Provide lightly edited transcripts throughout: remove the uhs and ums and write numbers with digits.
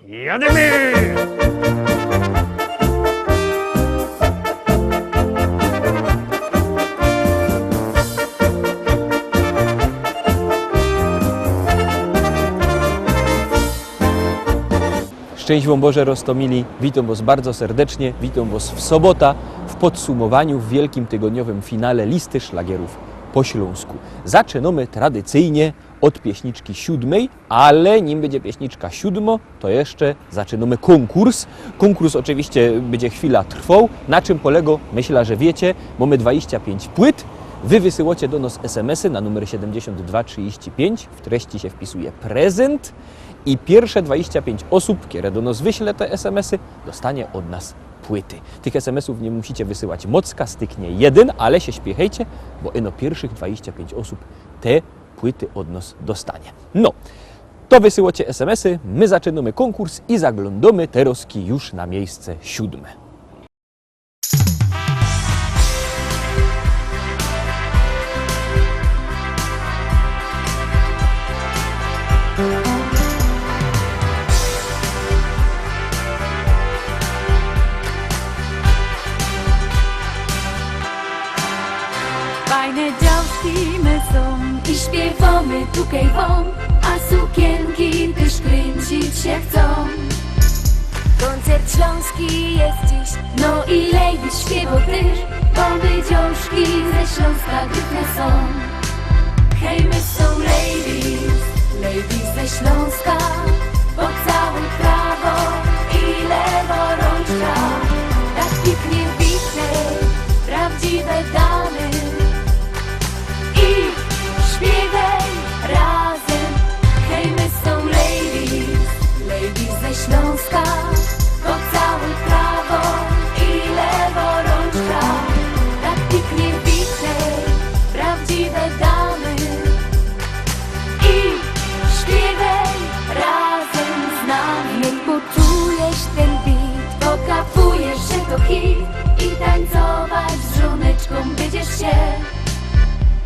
Jademy! Szczęść wam Boże, Rostomili, witam was bardzo serdecznie, witam was w sobota w podsumowaniu w wielkim tygodniowym finale listy szlagierów po śląsku. Zaczynamy tradycyjnie od pieśniczki 7, ale nim będzie pieśniczka 7, to jeszcze zaczynamy konkurs. Konkurs oczywiście będzie chwila trwał. Na czym polega? Myślę, że wiecie. Mamy 25 płyt. Wy wysyłacie do nas SMS-y na numer 7235. W treści się wpisuje prezent. I pierwsze 25 osób, które do nas wyśle te SMS-y, dostanie od nas płyty. Tych SMS-ów nie musicie wysyłać mocka, styknie jeden, ale się śpiechajcie, bo ino pierwszych 25 osób te płyty od nas dostanie. No, to wysyłacie SMS-y, my zaczynamy konkurs i zaglądamy teraz już na miejsce 7. Fajne działki my są i śpiewamy tukej wam, a sukienki też kręcić się chcą. Koncert śląski jest dziś, no i lady śpiewa też, bo my dziążki ze Śląska gryfne są. Hej, my są ladies, ladies ze Śląska, po całe prawo i lewo rączka, tak pięknie bite, prawdziwe damy. I śpiewaj razem, hej, my są ladies, ladies ze Śląska, po całe prawo i lewo rączka, tak pięknie bite, prawdziwe damy. I śpiewaj razem z nami. Jak poczujesz ten beat, pokapujesz, że to hit i tańcować z żoneczką będziesz się.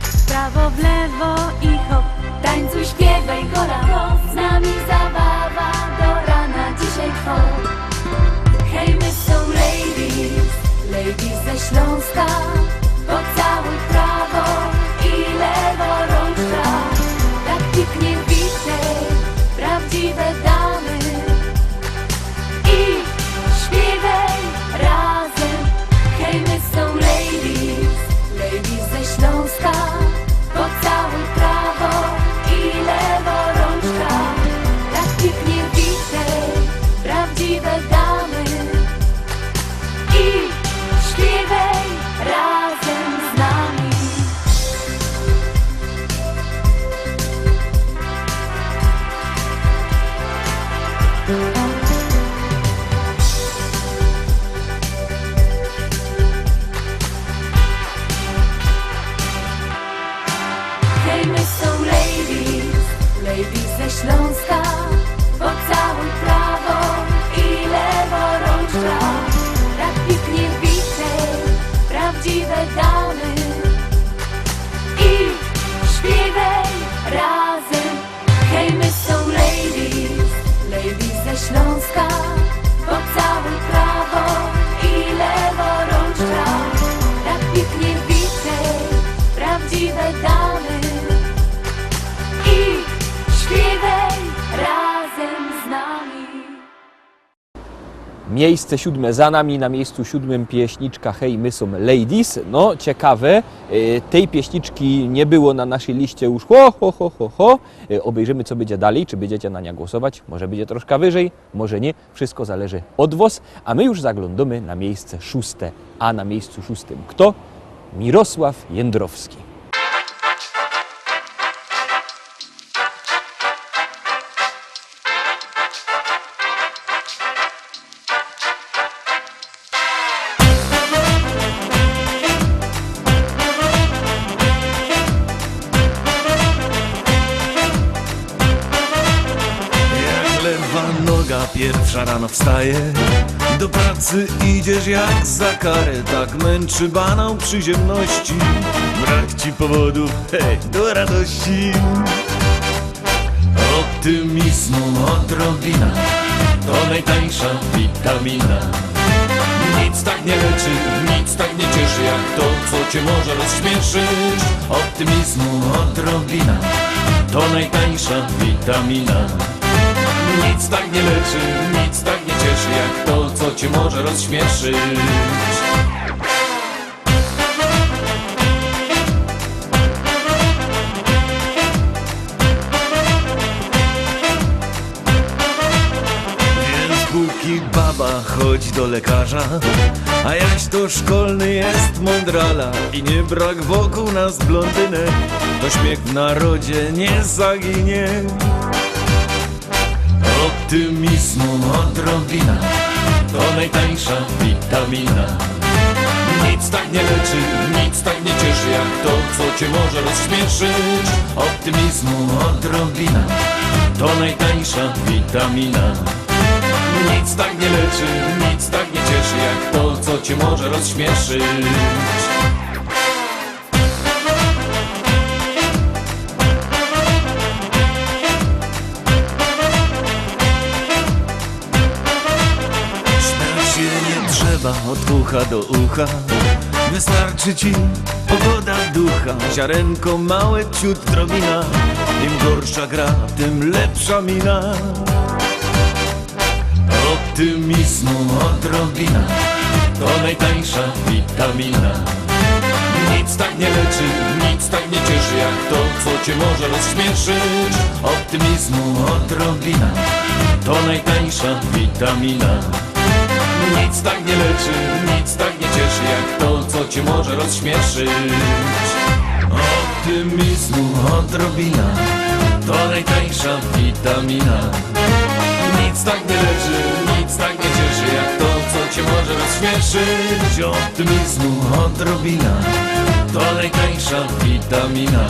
W prawo, w lewo i hop, tańcuj, śpiewaj, góra hop, z nami zabawa do rana dzisiaj trwa. Hej, my są ladies, ladies ze Śląska, po całe prawo i lewo rączka, tak pięknie bite, prawdziwe damy. I śpiewaj razem, hej, my są ladies, ladies ze Śląska, po całe prawo i lewo rączka, tak pięknie bite, prawdziwe damy. I śpiewaj razem z nami. Hej, my są ladies, ladies ze Śląska, po całe prawo i lewo rączka, tak pięknie bite, prawdziwe damy. I śpiewaj razem, hej, my są ladies, ladies ze Śląska, po całe prawo i lewo rączka, tak pięknie bite, prawdziwe damy. I śpiewaj razem z nami. Miejsce 7 za nami, na miejscu 7 pieśniczka Hej, my są ladies. No ciekawe, tej pieśniczki nie było na naszej liście już ho. Obejrzymy, co będzie dalej, czy będziecie na nią głosować, może będzie troszkę wyżej, może nie, wszystko zależy od was, a my już zaglądamy na miejsce 6, a na miejscu 6 kto? Mirosław Jędrowski. Pierwsza rano wstaje, do pracy idziesz jak za karę, tak męczy banał przyziemności. Brak ci powodów, hej, do radości. Optymizmu odrobina, to najtańsza witamina. Nic tak nie leczy, nic tak nie cieszy jak to, co cię może rozśmieszyć. Optymizmu odrobina, to najtańsza witamina. Nic tak nie leczy, nic tak nie cieszy jak to, co cię może rozśmieszyć. Póki baba chodzi do lekarza, a jaś to szkolny jest mądrala i nie brak wokół nas blondynek, to śmiech w narodzie nie zaginie. Optymizmu odrobina, to najtańsza witamina. Nic tak nie leczy, nic tak nie cieszy jak to, co cię może rozśmieszyć. Optymizmu odrobina, to najtańsza witamina. Nic tak nie leczy, nic tak nie cieszy jak to, co cię może rozśmieszyć. Śmiać się nie trzeba od ucha do ucha, wystarczy ci pogoda ducha. Ziarenko małe, ciut drobina, im gorsza gra, tym lepsza mina. Optymizmu odrobina, to najtańsza witamina. Nic tak nie leczy, nic tak nie cieszy jak to, co cię może rozśmieszyć. Optymizmu odrobina, to najtańsza witamina. Nic tak nie leczy, nic tak nie cieszy jak to, co cię może rozśmieszyć. Optymizmu odrobina, to najtańsza witamina. Nic tak nie leczy, nic tak nie cieszy jak to, co cię może rozśmieszyć. Optymizmu odrobina, to najtańsza witamina.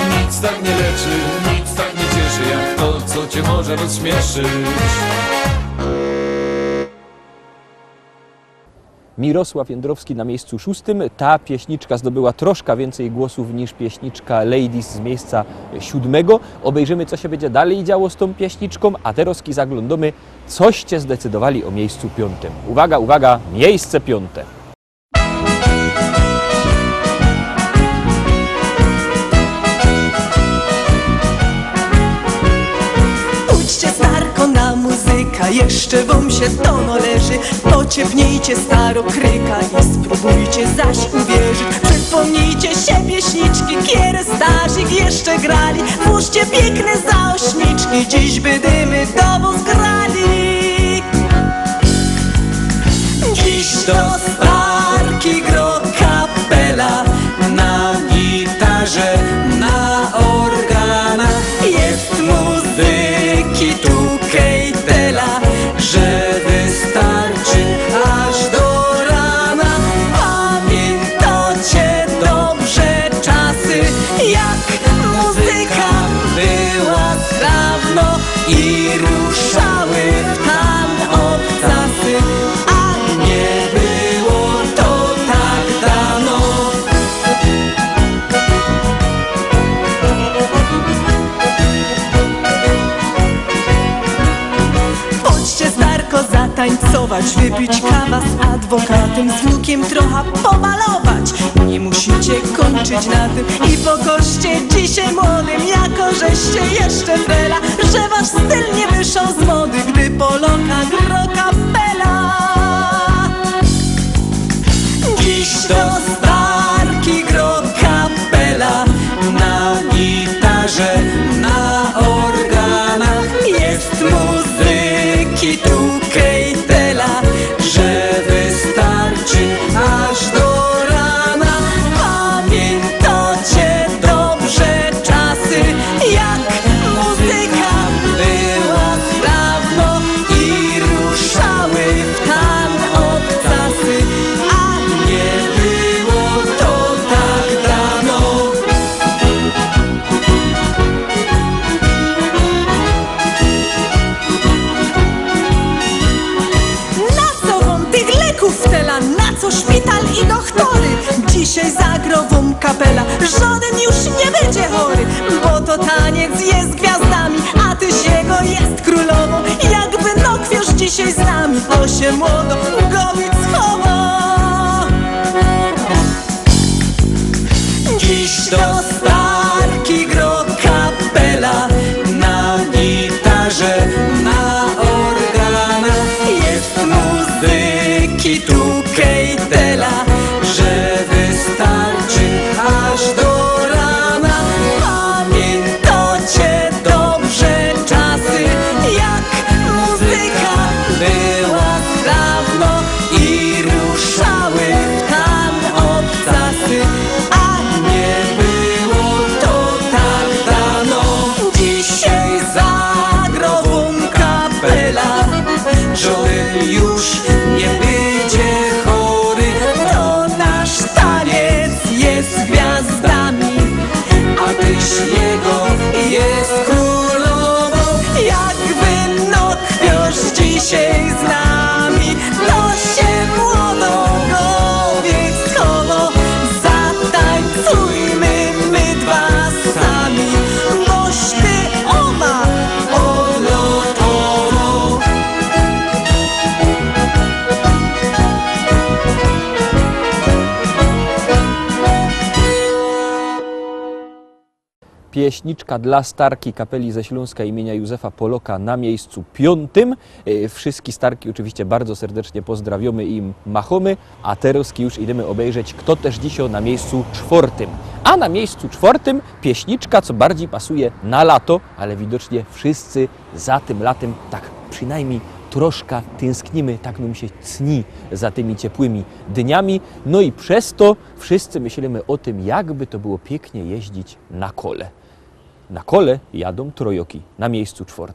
Nic tak nie leczy, nic tak nie cieszy jak to, co cię może rozśmieszyć. Mirosław Jędrowski na miejscu 6. Ta pieśniczka zdobyła troszkę więcej głosów niż pieśniczka Ladies z miejsca 7. Obejrzymy, co się będzie dalej działo z tą pieśniczką, a teraz zaglądamy, coście zdecydowali o miejscu 5. Uwaga, uwaga, miejsce 5. Pójdźcie starko na muzyka, jeszcze wam się to należy. Pociepnijcie staro kryka i spróbujcie zaś uwierzyć. Przypomnijcie się pieśniczki, kiedy Stasik jeszcze grali. Włóżcie piękne zaośniczki, dziś bydymy do was grali. Dziś to starki gro kapela, na gitarze, na organach. Jest muzyki tu kejtela, że wystarczy aż do rana. Pamiętacie dobrze czasy, jak muzyka była dawno i ruszały w tam obcasy, a nie było to tak dawno. Chodźcie starko zatańcować, wypić kawa z adwokatem, z wnukiem trochę pomalować. Nie musicie kończyć na tym i pokorzcie dzisiaj młodym, jako żeście jeszcze frela, że wasz styl nie wyszał z mody, gdy Poloka gro kapela. Dziś to starki gro kapela, na gitarze, na organach. Jest muzyki tu kejtela, że wystarczy aż do rana. Pamiętacie dobrze czasy, jak muzyka była dawno i ruszały w tam obcasy, a nie było to tak dawno. Na co wam tych leków tela, na co szpital i doktory? Dzisiaj zagrową kapela, żaden już nie będzie chory, bo to taniec jest gwiazdami, a ty się go jest królową, jakby nokwiarz dzisiaj z nami, to się młodo Ugowic chowa. Dziś do Starki gro kapela, na gitarze, na organach. Jest muzyki tu kejtela, że wystarczy aż do rana. Pamiętacie dobrze czasy, jak muzyka była dawno i ruszały w tam obcasy, a nie było to tak dawno. Dzisiaj zagrową kapela, żaden już nie będzie chory. To nasz taniec jest gwiazdami, a tyś jego jest królową. Jak wynotwiasz dzisiaj z nami, to się młodogowiec chowo. Zatańcujmy my dwa sami, boś ty ona odlotowo. Pieśniczka dla Starki kapeli ze Śląska imienia Józefa Poloka na miejscu 5. Wszystkie Starki oczywiście bardzo serdecznie pozdrawiamy i im machamy, a teraz już idziemy obejrzeć, kto też dzisiaj na miejscu 4. A na miejscu 4 pieśniczka, co bardziej pasuje na lato, ale widocznie wszyscy za tym latem tak przynajmniej troszkę tęsknimy, tak nam się cni za tymi ciepłymi dniami. No i przez to wszyscy myślimy o tym, jakby to było pięknie jeździć na kole. Na kole jadą trojoki na miejscu 4.